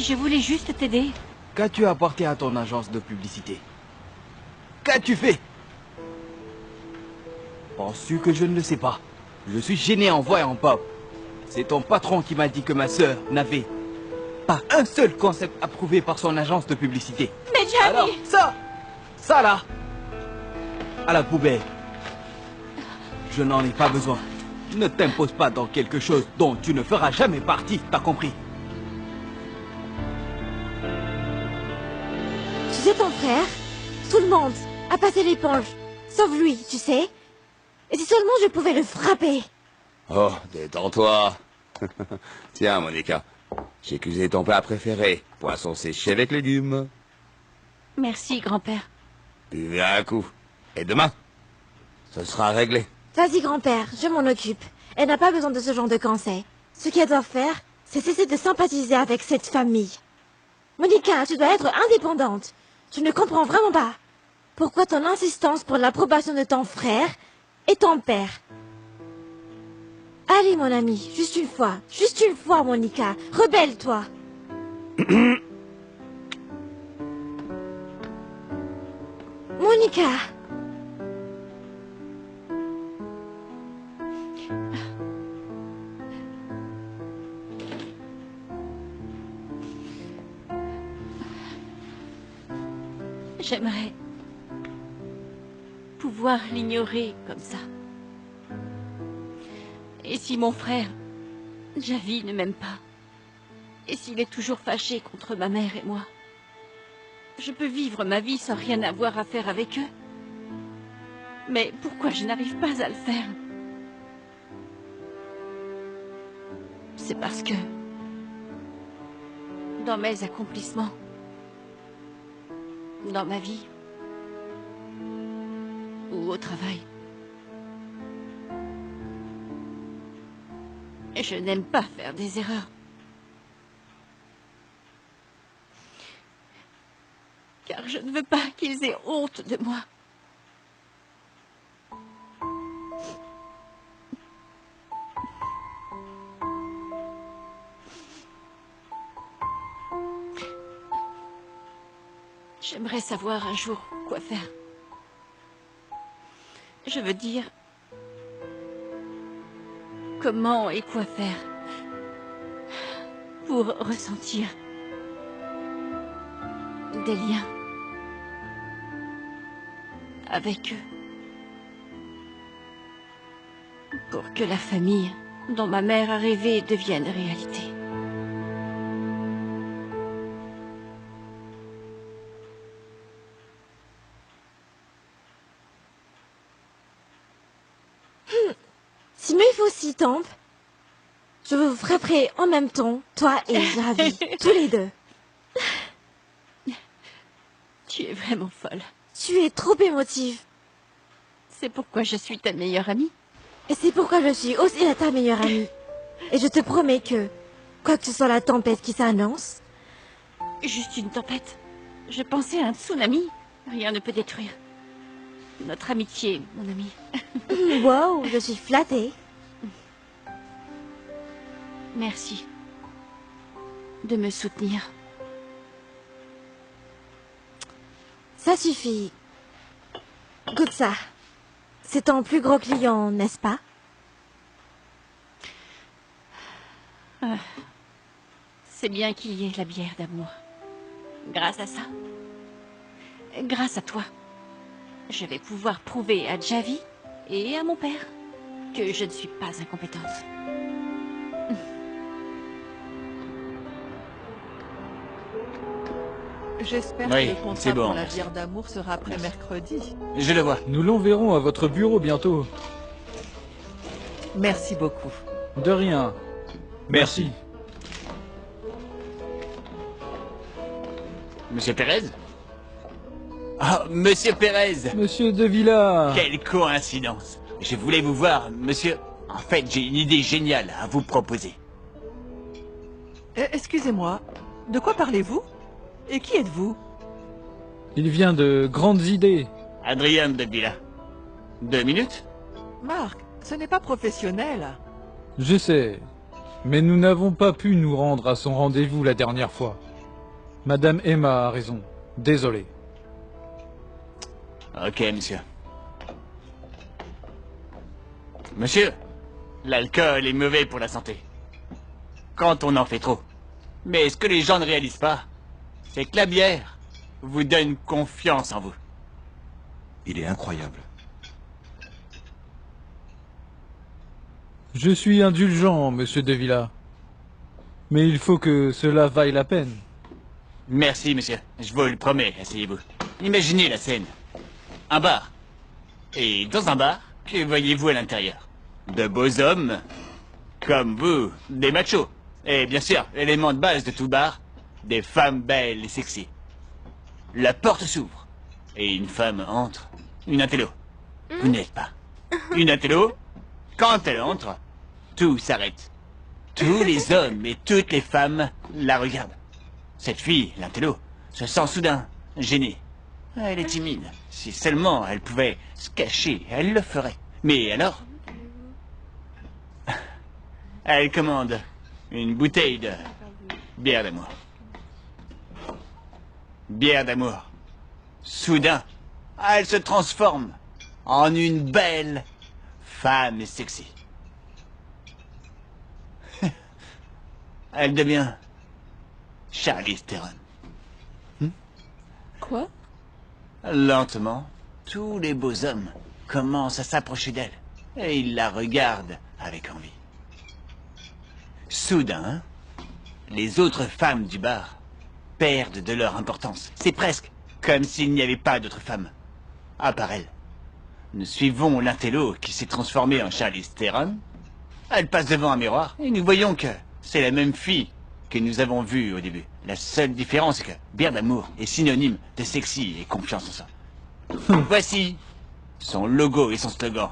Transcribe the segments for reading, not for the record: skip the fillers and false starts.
je voulais juste t'aider. Qu'as-tu apporté à ton agence de publicité? Qu'as-tu fait? Penses-tu que je ne le sais pas? Je suis gêné en voix et en pop. C'est ton patron qui m'a dit que ma sœur n'avait pas un seul concept approuvé par son agence de publicité. Mais Gianni! Alors, ça là, à la poubelle. Je n'en ai pas besoin. Ne t'impose pas dans quelque chose dont tu ne feras jamais partie, t'as compris? Tu sais, ton frère, tout le monde a passé l'éponge, sauf lui, tu sais. Et si seulement je pouvais le frapper. Oh, détends-toi. Tiens, Monica, j'ai cuisiné ton plat préféré, poisson séché avec légumes. Merci, grand-père. Buvez un coup. Et demain, ce sera réglé. Vas-y, grand-père, je m'en occupe. Elle n'a pas besoin de ce genre de conseils. Ce qu'elle doit faire, c'est cesser de sympathiser avec cette famille. Monica, tu dois être indépendante. Je ne comprends vraiment pas. Pourquoi ton insistance pour l'approbation de ton frère et ton père? Allez, mon ami, juste une fois, Monica, rebelle-toi. Monica. J'aimerais pouvoir l'ignorer comme ça. Et si mon frère, Javi, ne m'aime pas? Et s'il est toujours fâché contre ma mère et moi? Je peux vivre ma vie sans rien avoir à faire avec eux. Mais pourquoi je n'arrive pas à le faire? C'est parce que, dans mes accomplissements, dans ma vie, ou au travail, je n'aime pas faire des erreurs. Car je ne veux pas qu'ils aient honte de moi. J'aimerais savoir un jour quoi faire. Je veux dire, comment et quoi faire pour ressentir des liens avec eux. Pour que la famille dont ma mère a rêvé devienne réalité. Si mes aussi tombent, je vous frapperai en même temps, toi et Javi, tous les deux. Tu es vraiment folle. Tu es trop émotive. C'est pourquoi je suis ta meilleure amie. Et c'est pourquoi je suis aussi ta meilleure amie. Et je te promets que, quoi que ce soit la tempête qui s'annonce... Juste une tempête. Je pensais à un tsunami. Rien ne peut détruire notre amitié, mon ami. Wow, je suis flattée. Merci de me soutenir. Ça suffit. Goûte ça. C'est ton plus gros client, n'est-ce pas? C'est bien qu'il y ait la bière d'amour. Grâce à ça, grâce à toi, je vais pouvoir prouver à Javi et à mon père que je ne suis pas incompétente. J'espère Oui, que le contrat c'est bon, pour la merci. bière d'amour sera prêt mercredi. Je le vois. Nous l'enverrons à votre bureau bientôt. Merci beaucoup. De rien. Merci. Monsieur Pérez? Ah, Monsieur Pérez! Monsieur De Villa. Quelle coïncidence! Je voulais vous voir, monsieur. En fait, j'ai une idée géniale à vous proposer. Excusez-moi, de quoi parlez-vous? Et qui êtes-vous? Il vient de grandes idées. Adrien De Villa. 2 minutes? Marc, ce n'est pas professionnel. Je sais. Mais nous n'avons pas pu nous rendre à son rendez-vous la dernière fois. Madame Emma a raison. Désolé. Ok, monsieur. Monsieur, l'alcool est mauvais pour la santé. Quand on en fait trop. Mais ce que les gens ne réalisent pas, c'est que la bière vous donne confiance en vous. Il est incroyable. Je suis indulgent, monsieur De Villa. Mais il faut que cela vaille la peine. Merci, monsieur. Je vous le promets, asseyez-vous. Imaginez la scène. Un bar. Et dans un bar, que voyez-vous à l'intérieur? De beaux hommes, comme vous, des machos. Et bien sûr, l'élément de base de tout bar, des femmes belles et sexy. La porte s'ouvre, et une femme entre. Une intello. Vous n'êtes pas. Une intello, quand elle entre, tout s'arrête. Tous les hommes et toutes les femmes la regardent. Cette fille, l'intello, se sent soudain gênée. Elle est timide. Si seulement elle pouvait se cacher, elle le ferait. Mais alors, elle commande une bouteille de bière d'amour. Bière d'amour. Soudain, elle se transforme en une belle femme sexy. Elle devient Charlize Theron. Quoi? Lentement, tous les beaux hommes commencent à s'approcher d'elle et ils la regardent avec envie. Soudain, les autres femmes du bar perdent de leur importance. C'est presque comme s'il n'y avait pas d'autres femmes, à part elle. Nous suivons l'intello qui s'est transformée en Charlize Theron. Elle passe devant un miroir et nous voyons que c'est la même fille que nous avons vue au début. La seule différence est que bière d'amour est synonyme de sexy et confiance en soi. Voici son logo et son slogan.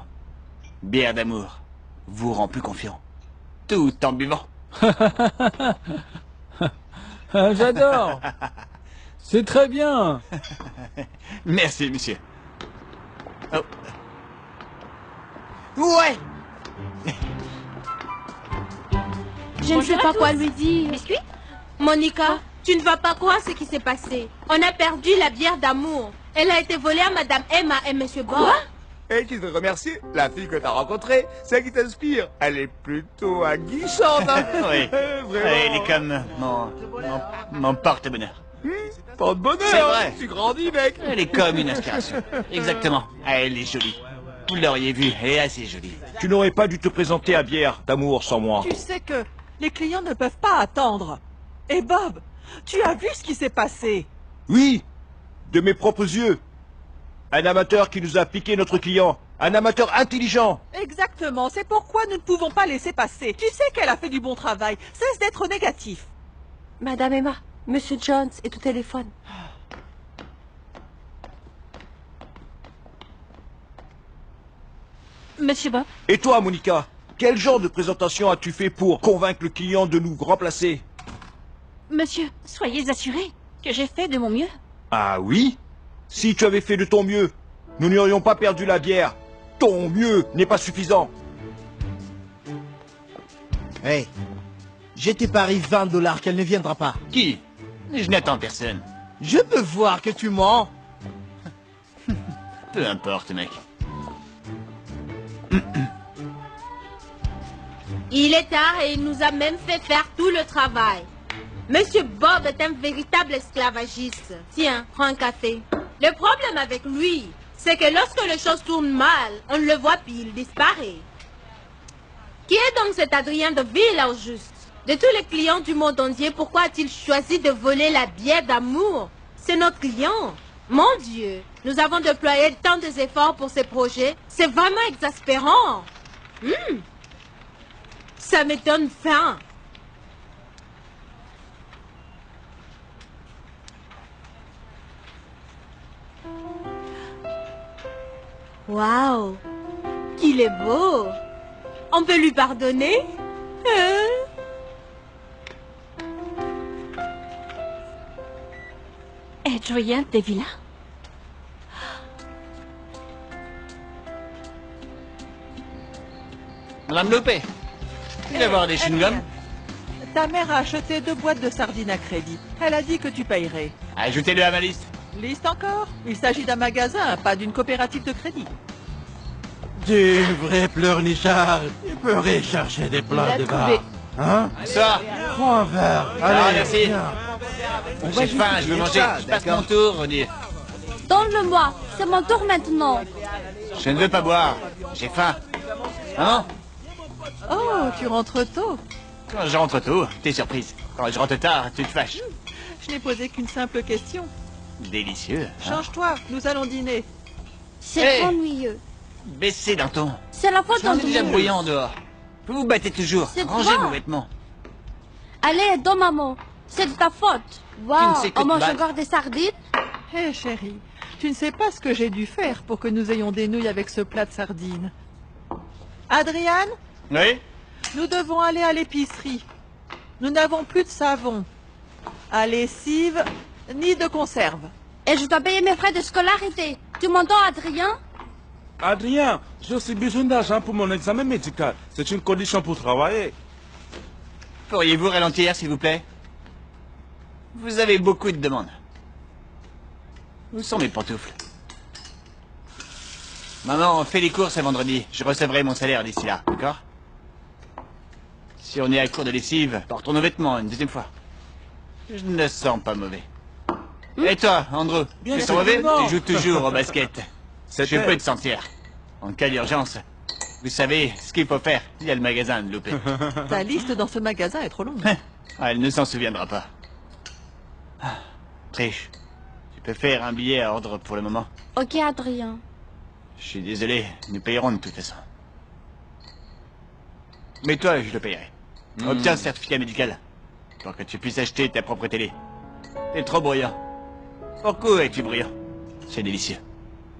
Bière d'amour vous rend plus confiant, tout en buvant. Ah, j'adore. C'est très bien. Merci, monsieur. Oh. Ouais. Je ne sais pas quoi lui dire. Biscuit? Monica, tu ne vas pas croire ce qui s'est passé. On a perdu la bière d'amour. Elle a été volée à Madame Emma et Monsieur Bob. Et tu devrais remercier la fille que t'as rencontrée, celle qui t'inspire. Elle est plutôt aguichante, hein. Oui. Vraiment. Elle est comme mon porte-bonheur. Porte-bonheur. C'est vrai. Tu grandis, mec. Elle est comme une inspiration. Exactement. Elle est jolie. Vous l'auriez vue, elle est assez jolie. Tu n'aurais pas dû te présenter à bière d'amour sans moi. Tu sais que les clients ne peuvent pas attendre. Et Bob, tu as vu ce qui s'est passé? Oui, de mes propres yeux. Un amateur qui nous a piqué notre client. Un amateur intelligent. Exactement, c'est pourquoi nous ne pouvons pas laisser passer. Tu sais qu'elle a fait du bon travail. Cesse d'être négatif. Madame Emma, Monsieur Jones est au téléphone. Monsieur Bob? Et toi, Monica, quel genre de présentation as-tu fait pour convaincre le client de nous remplacer? Monsieur, soyez assuré que j'ai fait de mon mieux. Ah oui? Si tu avais fait de ton mieux, nous n'aurions pas perdu la bière. Ton mieux n'est pas suffisant. Hey, j'ai tes paris 20 $ qu'elle ne viendra pas. Qui? Je n'attends personne. Je peux voir que tu mens. Peu importe, mec. Il est tard et il nous a même fait faire tout le travail. Monsieur Bob est un véritable esclavagiste. Tiens, prends un café. Le problème avec lui, c'est que lorsque les choses tournent mal, on le voit puis il disparaît. Qui est donc cet Adrien de Ville au juste? De tous les clients du monde entier, pourquoi a-t-il choisi de voler la bière d'amour? C'est notre client. Mon Dieu, nous avons déployé tant d'efforts pour ces projets. C'est vraiment exaspérant. Ça me donne faim. Waouh, qu'il est beau. On peut lui pardonner? Adrien de Villa? Madame Lopé, il va y avoir des chewing-gums? Ta mère a acheté 2 boîtes de sardines à crédit. Elle a dit que tu payerais. Ajoutez-le à ma liste. Liste encore? Il s'agit d'un magasin, pas d'une coopérative de crédit. Tu vrai pleurnichard. Tu pourrais chercher des plats de bar. Hein? Ça. Prends un verre. Ah, Allez, merci. viens. J'ai faim, je veux manger. Je passe mon tour, on dit. Donne-le-moi, c'est mon tour maintenant. Je ne veux pas boire. J'ai faim. Maman, Oh, tu rentres tôt. quand je rentre tôt, t'es surprise. Quand je rentre tard, tu te fâches. Je n'ai posé qu'une simple question. Délicieux. Hein? Change-toi, nous allons dîner. C'est Hey. ennuyeux. Baissez d'un ton. C'est la faute J'en ai d'Andrew. déjà bruyant dehors. Vous vous battez toujours. C'est Rangez toi. vos vêtements. Allez, donne maman. C'est de ta faute. Waouh, sais que on te mange battre. encore des sardines? Hé chérie, tu ne sais pas ce que j'ai dû faire pour que nous ayons des nouilles avec ce plat de sardines. Adriane, Oui? nous devons aller à l'épicerie. Nous n'avons plus de savon, à lessive, ni de conserve. Et je dois payer mes frais de scolarité. Tu m'entends, Adrien? Adrien, j'ai aussi besoin d'argent pour mon examen médical. C'est une condition pour travailler. Pourriez-vous ralentir, s'il vous plaît? Vous avez beaucoup de demandes. Où sont mes pantoufles? Maman, fais les courses à vendredi. Je recevrai mon salaire d'ici là, d'accord? Si on est à court de lessive, portons nos vêtements une deuxième fois. Je ne sens pas mauvais. Et toi, Andrew? Bien Tu sûr sens mauvais? que non. Tu joues toujours au basket. Je peux te sentir. En cas d'urgence, vous savez ce qu'il faut faire. Il y a le magasin à ne louper. Ta liste dans ce magasin est trop longue. Ah, elle ne s'en souviendra pas. Ah, Trish, tu peux faire un billet à ordre pour le moment? Ok, Adrien. Je suis désolé, nous payerons de toute façon. Mais toi, je le payerai. Obtiens un certificat médical pour que tu puisses acheter ta propre télé. T'es trop bruyant. Pourquoi es-tu bruyant? C'est délicieux.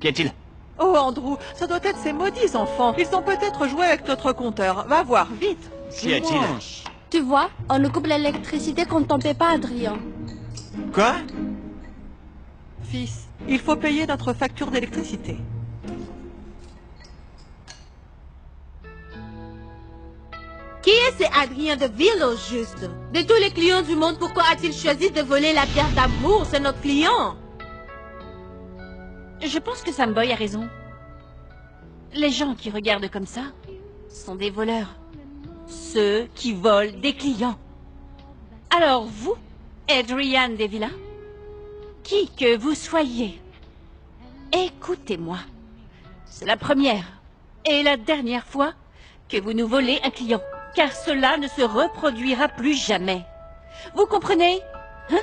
Qu'y a-t-il? Oh Andrew, ça doit être ces maudits enfants. Ils ont peut-être joué avec notre compteur. Va voir, vite. Qu'y a-t-il? Tu vois, on nous coupe l'électricité quand on paie pas, Adrien. Quoi? Fils, il faut payer notre facture d'électricité. Qui est ce Adrien de Ville au juste? De tous les clients du monde, pourquoi a-t-il choisi de voler la pierre d'amour? C'est notre client. Je pense que Sam Boy a raison. Les gens qui regardent comme ça sont des voleurs. Ceux qui volent des clients. Alors vous, Adrian Devilla, qui que vous soyez, écoutez-moi. C'est la première et la dernière fois que vous nous volez un client, car cela ne se reproduira plus jamais. Vous comprenez? Hein?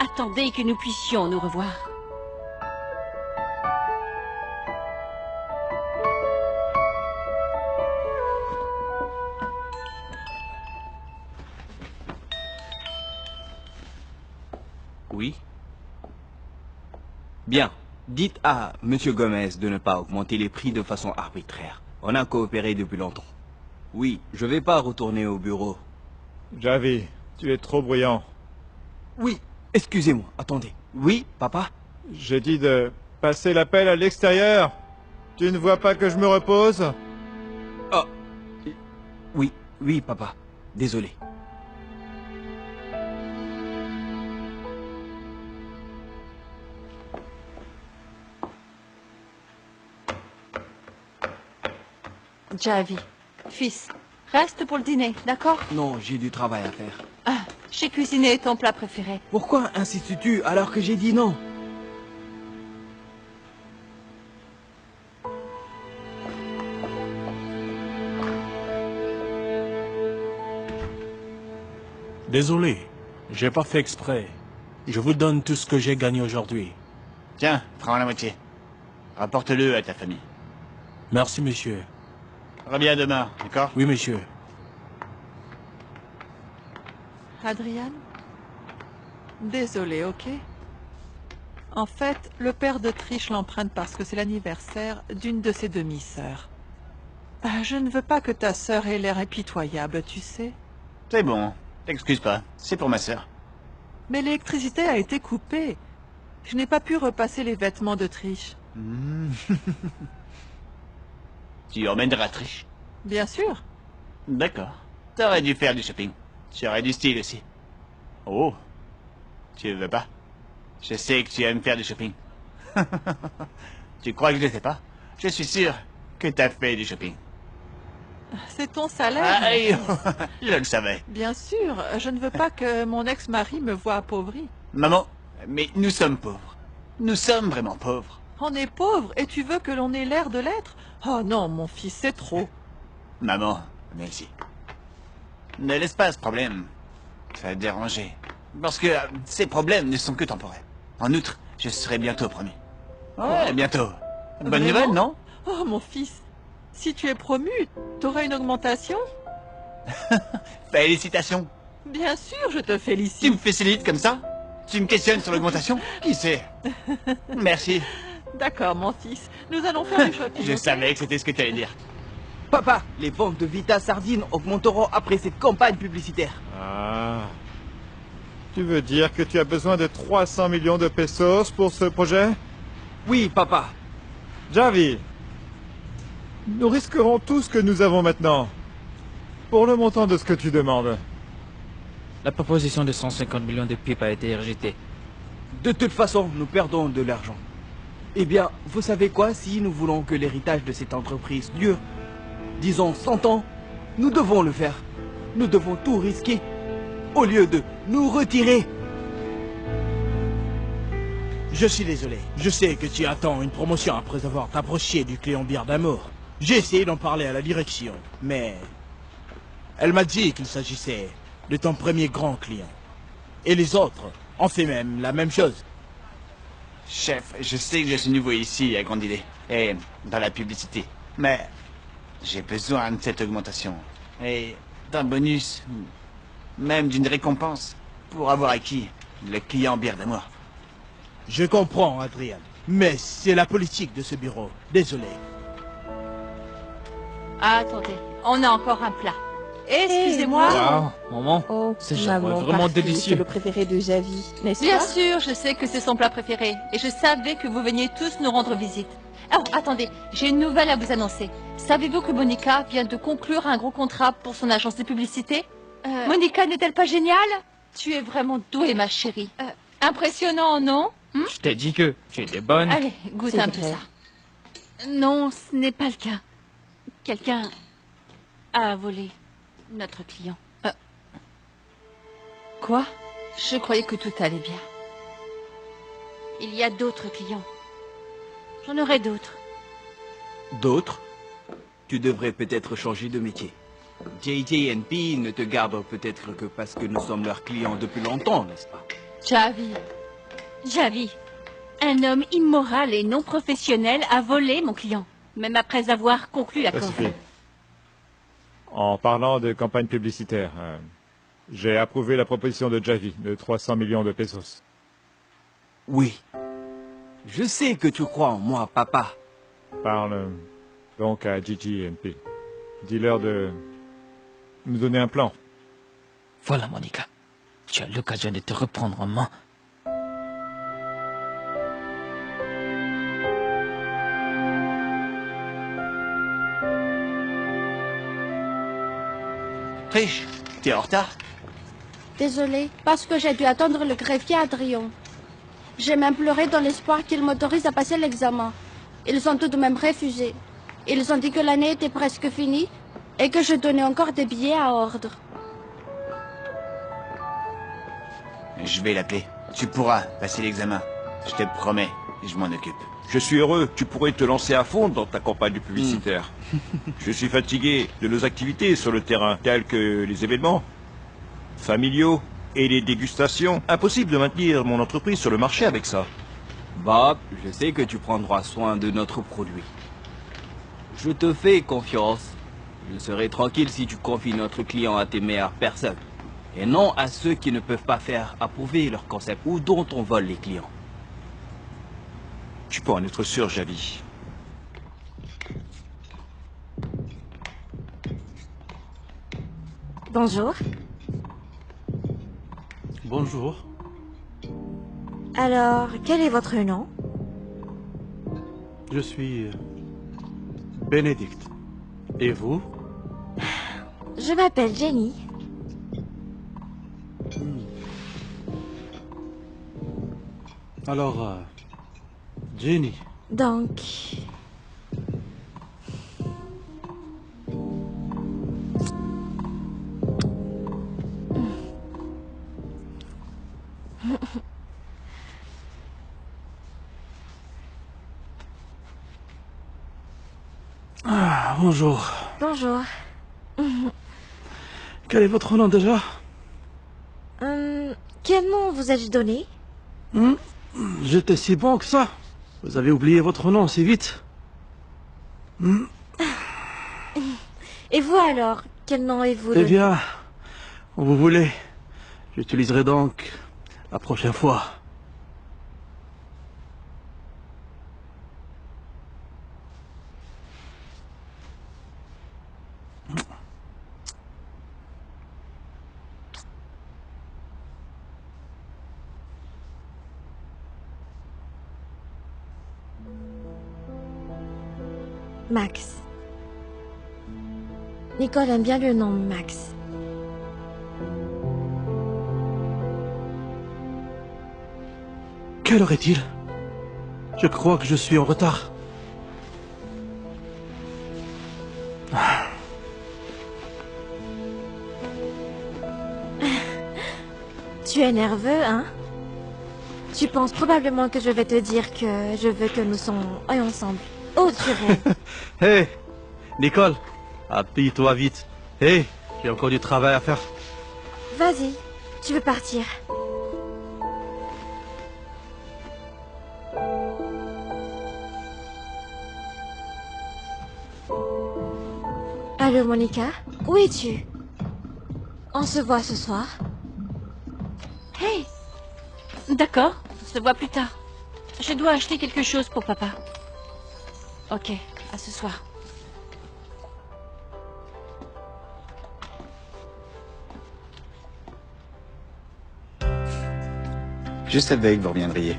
Attendez que nous puissions nous revoir. Oui. Bien. Dites à Monsieur Gomez de ne pas augmenter les prix de façon arbitraire. On a coopéré depuis longtemps. Oui, je vais pas retourner au bureau. Javi, tu es trop bruyant. Oui, excusez-moi, attendez. Oui, papa? J'ai dit de passer l'appel à l'extérieur. Tu ne vois pas que je me repose? Oh. Oui, oui, papa. Désolé. Javi, fils, reste pour le dîner, d'accord? Non, j'ai du travail à faire. Ah, j'ai cuisiné ton plat préféré. Pourquoi insistes-tu alors que j'ai dit non? Désolé, j'ai pas fait exprès. Je vous donne tout ce que j'ai gagné aujourd'hui. Tiens, prends la moitié. Rapporte-le à ta famille. Merci, monsieur. Reviens demain, d'accord? Oui, monsieur. Adrian? Désolé, ok? En fait, le père de Trish l'emprunte parce que c'est l'anniversaire d'une de ses demi-sœurs. Ah, je ne veux pas que ta sœur ait l'air impitoyable, tu sais. C'est bon, t'excuses pas. C'est pour ma sœur. Mais l'électricité a été coupée. Je n'ai pas pu repasser les vêtements de Trish. Tu emmèneras Trish? Bien sûr. D'accord. T'aurais dû faire du shopping. Tu aurais du style aussi. Oh. Tu veux pas? Je sais que tu aimes faire du shopping. Tu crois que je ne le fais pas? Je suis sûr que t'as fait du shopping. C'est ton salaire. Aïe, je le savais. Bien sûr, je ne veux pas que mon ex-mari me voie appauvri. Maman, mais nous sommes pauvres. Nous sommes vraiment pauvres. On est pauvre et tu veux que l'on ait l'air de l'être? Oh non, mon fils, c'est trop. Maman, merci. Ne laisse pas ce problème te déranger. Parce que ces problèmes ne sont que temporaires. En outre, je serai bientôt promu. Ouais, bientôt. Bonne nouvelle, non? Oh, mon fils, si tu es promu, t'auras une augmentation? Félicitations. Bien sûr, je te félicite. Tu me facilites comme ça? Tu me questionnes sur l'augmentation? Qui sait? Merci. D'accord, mon fils. Nous allons faire du shopping. Je savais que c'était ce que tu allais dire. Papa, les ventes de Vita Sardines augmenteront après cette campagne publicitaire. Ah. Tu veux dire que tu as besoin de 300 millions de pesos pour ce projet? Oui, papa. Javi, nous risquerons tout ce que nous avons maintenant. Pour le montant de ce que tu demandes. La proposition de 150 millions de pipes a été rejetée. De toute façon, nous perdons de l'argent. Eh bien, vous savez quoi, si nous voulons que l'héritage de cette entreprise dure, disons 100 ans, nous devons le faire. Nous devons tout risquer, au lieu de nous retirer. Je suis désolé. Je sais que tu attends une promotion après avoir t'approché du client bière d'amour. J'ai essayé d'en parler à la direction, mais... Elle m'a dit qu'il s'agissait de ton premier grand client. Et les autres ont fait même la même chose. Chef, je sais que je suis nouveau ici à Grande Idée et dans la publicité, mais j'ai besoin de cette augmentation et d'un bonus, même d'une récompense pour avoir acquis le client bière d'amour. Je comprends, Adrien, mais c'est la politique de ce bureau. Désolé. Attendez, on a encore un plat. Excusez-moi. Wow, maman, Oh, c'est maman, vraiment parfait, délicieux. C'est le préféré de Javi, n'est-ce Bien pas? sûr, je sais que c'est son plat préféré. Et je savais que vous veniez tous nous rendre visite. Oh, attendez, j'ai une nouvelle à vous annoncer. Savez-vous que Monica vient de conclure un gros contrat pour son agence de publicité? Monica n'est-elle pas géniale? Tu es vraiment douée, ma chérie. Impressionnant, non? Je t'ai dit que tu étais bonne. Allez, goûte un peu ça. Non, ce n'est pas le cas. Quelqu'un a volé notre client. Quoi? Je croyais que tout allait bien. Il y a d'autres clients. J'en aurai d'autres. D'autres? Tu devrais peut-être changer de métier. JJ&P ne te garde peut-être que parce que nous sommes leurs clients depuis longtemps, n'est-ce pas? Javi, un homme immoral et non professionnel a volé mon client, même après avoir conclu Ça l'accord. suffit. En parlant de campagne publicitaire, j'ai approuvé la proposition de Javi de 300 millions de pesos. Oui. Je sais que tu crois en moi, papa. Parle donc à Gigi NP. Dis-leur de nous donner un plan. Voilà, Monica. Tu as l'occasion de te reprendre en main. Trish, t'es en retard? Désolée, parce que j'ai dû attendre le greffier Adrien. J'ai même pleuré dans l'espoir qu'il m'autorise à passer l'examen. Ils ont tout de même refusé. Ils ont dit que l'année était presque finie et que je donnais encore des billets à ordre. Je vais l'appeler. Tu pourras passer l'examen. Je te promets, je m'en occupe. Je suis heureux, tu pourrais te lancer à fond dans ta campagne publicitaire. Je suis fatigué de nos activités sur le terrain, telles que les événements familiaux et les dégustations. Impossible de maintenir mon entreprise sur le marché avec ça. Bob, je sais que tu prendras soin de notre produit. Je te fais confiance. Je serai tranquille si tu confies notre client à tes meilleures personnes. Et non à ceux qui ne peuvent pas faire approuver leur concept ou dont on vole les clients. Tu peux en être sûr, Javi. Bonjour. Bonjour. Alors, quel est votre nom? Je suis Bénédicte. Et vous? Je m'appelle Jenny. Alors, Jenny. Donc... Ah, bonjour. Bonjour. Quel est votre nom déjà? Quel nom vous ai-je donné? J'étais si bon que ça. Vous avez oublié votre nom si vite. Et vous alors? Quel nom avez-vous donné? Eh bien, quand vous voulez. J'utiliserai donc la prochaine fois. Max. Nicole aime bien le nom Max. Quelle heure est-il? Je crois que je suis en retard. Tu es nerveux, hein? Tu penses probablement que je vais te dire que je veux que nous soyons ensemble. Oh, tu rêves. Hé, Nicole, habille-toi vite. Hé, j'ai encore du travail à faire. Vas-y, tu veux partir. Allô, Monica? Où es-tu? On se voit ce soir. Hey! D'accord, on se voit plus tard. Je dois acheter quelque chose pour papa. Ok, à ce soir. Je savais que vous reviendriez.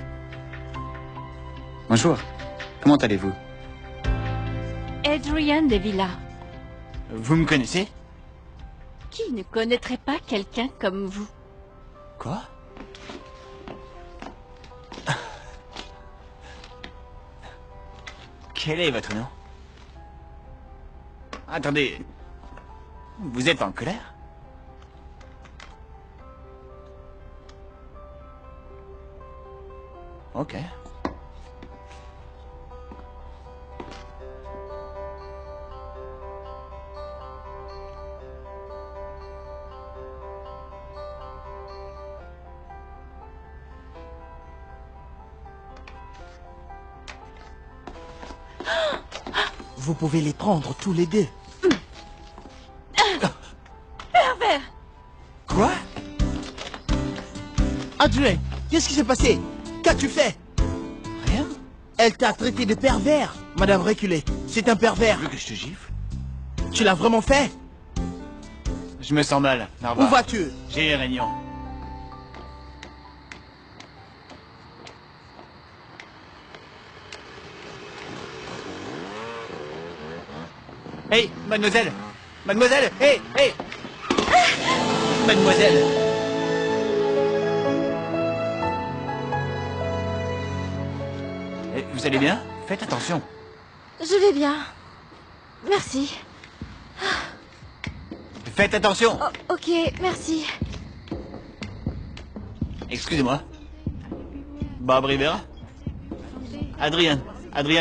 Bonjour, comment allez-vous? Adrian de Villa. Vous me connaissez? Qui ne connaîtrait pas quelqu'un comme vous? Quoi? Quel est votre nom? Attendez. Vous êtes en colère? Ok. Vous pouvez les prendre tous les deux. Pervers! Quoi? Adrien, qu'est-ce qui s'est passé? Qu'as-tu fait? Rien. Elle t'a traité de pervers. Madame reculez, c'est un pervers. Tu veux que je te gifle? Tu l'as vraiment fait? Je me sens mal. Au revoir. Où vas-tu? J'ai une réunion. Hey, mademoiselle! Mademoiselle! Hey! Hey! Mademoiselle! Vous allez bien? Faites attention. Je vais bien. Merci. Faites attention! Oh, ok, merci. Excusez-moi. Bob Rivera? Adrien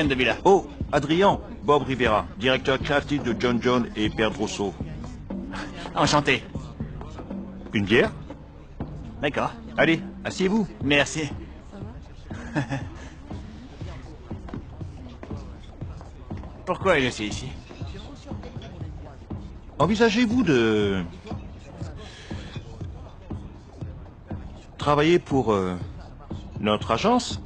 de Villa. Oh, Adrien, Bob Rivera, directeur créatif de John John et Père Rousseau. Enchanté. Une bière? D'accord. Allez, asseyez-vous. Merci. Pourquoi je suis ici? Envisagez-vous de travailler pour notre agence?